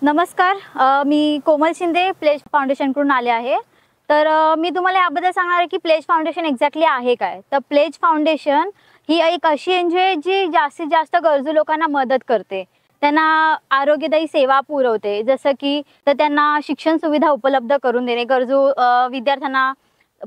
नमस्कार, मी कोमल शिंदे प्लेज फाउंडेशनकडून आले आहे। तर मी तुम्हाला याबद्दल सांगणार आहे की प्लेज फाउंडेशन एक्झॅक्टली आहे काय। तर प्लेज फाउंडेशन ही एक अशी एनजीओ आहे जी जास्तीत जास्त गरजू लोकांना मदत करते, त्यांना आरोग्यदायी सेवा पुरवते, जसं की तर त्यांना शिक्षण सुविधा उपलब्ध करून देणे, गरजू विद्यार्थ्यांना,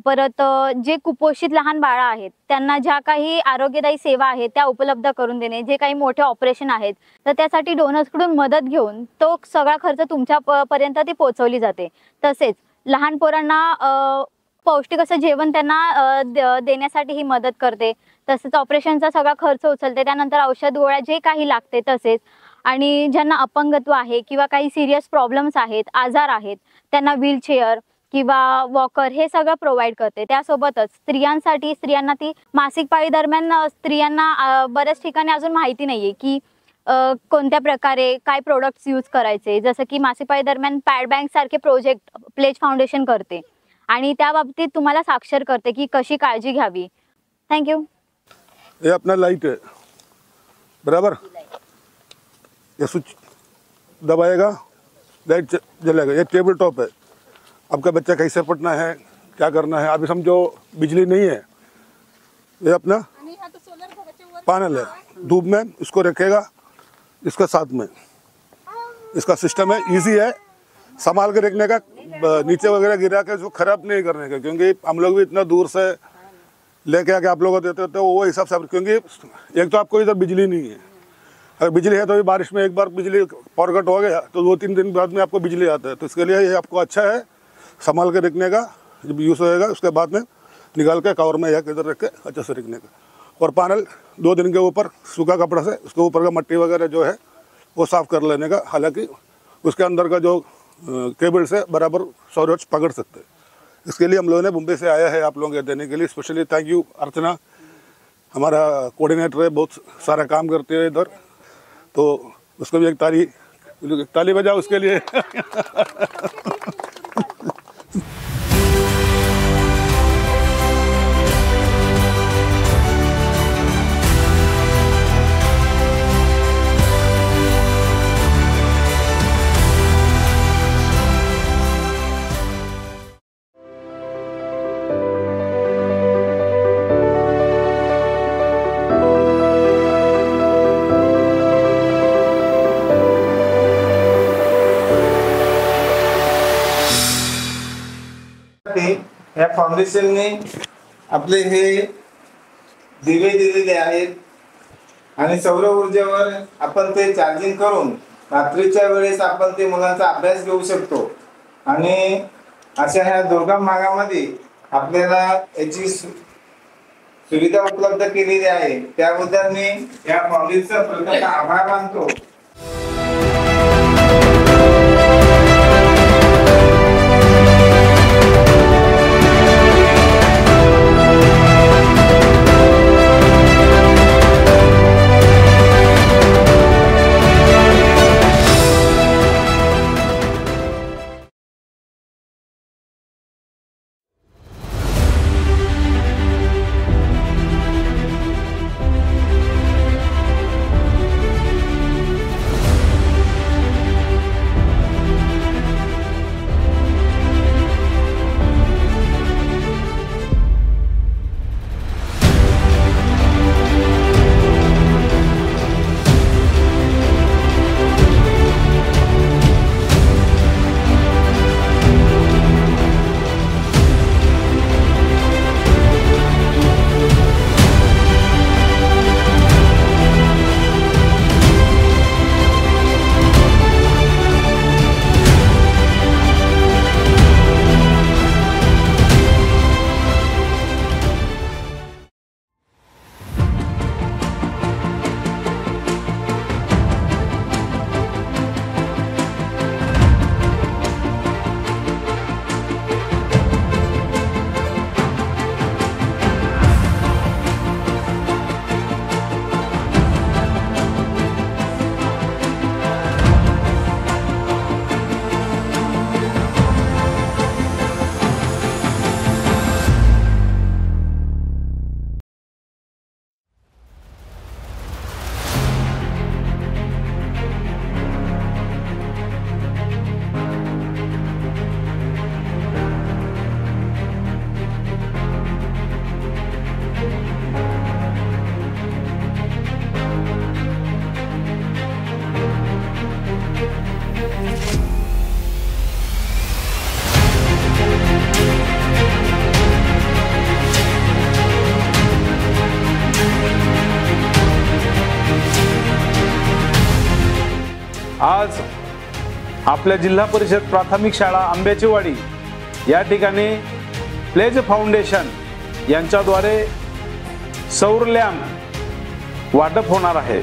परत जे कुपोषित लहान बाळं आहेत त्यांना ज्या काही आरोग्यदायी सेवा आहेत त्या उपलब्ध करून देणे, जे काही मोठे ऑपरेशन आहेत तर त्यासाठी डोनर्सकडून मदत घेऊन तो सगळा खर्च तुमच्या पर्यंत ती पोहोचवली जाते। तसेच लहान पोरांना पौष्टिक असं जेवण त्यांना देण्यासाठी ही मदत करते। तसेच ऑपरेशनचा सगळा खर्च उचलते, त्यानंतर औषध गोळ्या जे काही लागते तसेच, आणि ज्यांना अपंगत्व आहे किंवा काही सिरियस प्रॉब्लेम्स आहेत, आजार आहेत, त्यांना व्हीलचेअर किंवा वॉकर हे सगळं प्रोव्हाइड करते। त्यासोबतच स्त्रियांना ती मासिक पाळी दरम्यान स्त्रियांना बऱ्याच ठिकाणी अजून माहिती नाहीये की कोणत्या प्रकारे काय प्रोडक्ट्स यूज करायचे, जसं की मासिक पाळी दरम्यान पॅड बँक सारखे प्रोजेक्ट प्लेज फाउंडेशन करते आणि त्या बाबतीत तुम्हाला साक्षर करते की कशी काळजी घ्यावी। थँक्यू। ये अपना लाइट है, बराबर, ये स्विच दबाएगा, लाइट जलेगा। ये टेबल टॉप है, आपका बच्चा कैसे पढ़ना है, क्या करना है। अभी समझो बिजली नहीं है, ये अपना पैनल है, धूप में इसको रखेगा, इसका साथ में इसका सिस्टम है, इजी है, संभाल के रखने का, नीचे वगैरह गिरा के इसको खराब नहीं करने का, क्योंकि हम लोग भी इतना दूर से लेके आके आप लोगों को देते तो वो हिसाब से, क्योंकि एक तो आपको इधर बिजली नहीं है, अगर बिजली है तो भी बारिश में एक बार बिजली पावर कट हो गया तो 2-3 दिन बाद में आपको बिजली आता है। तो इसके लिए ये आपको अच्छा है, संभाल के रखने का, जब यूज़ होएगा उसके बाद में निकाल के कवर में या किधर रख के अच्छे से रखने का। और पैनल 2 दिन के ऊपर सूखा कपड़ा से उसके ऊपर का मट्टी वगैरह जो है वो साफ़ कर लेने का। हालांकि उसके अंदर का जो केबल से बराबर सौरज पकड़ सकते हैं। इसके लिए हम लोगों ने मुंबई से आया है आप लोगों को देने के लिए। स्पेशली थैंक यू अर्चना, हमारा कोऑर्डिनेटर है, बहुत सारा काम करते हैं इधर, तो उसको भी एक ताली बजाओ उसके लिए। या फाउंडेशनने आपले हे दिवे दिलेले आहेत आणि सौर ऊर्जेवर आपण ते चार्जिंग करून रात्रीच्या वेळेस आपण ते मुलांचा अभ्यास घेऊ शकतो। आणि अशा ह्या दुर्गम भागामध्ये आपल्याला याची सुविधा उपलब्ध केलेली आहे, त्याबद्दल मी या फाउंडेशनचा प्रथम आभार मानतो। आज आपल्या जिल्हा परिषद प्राथमिक शाळा आंब्याचीवाडी या ठिकाणी प्लेज फाउंडेशन यांच्याद्वारे सौर लॅम्प वाटप होणार आहे।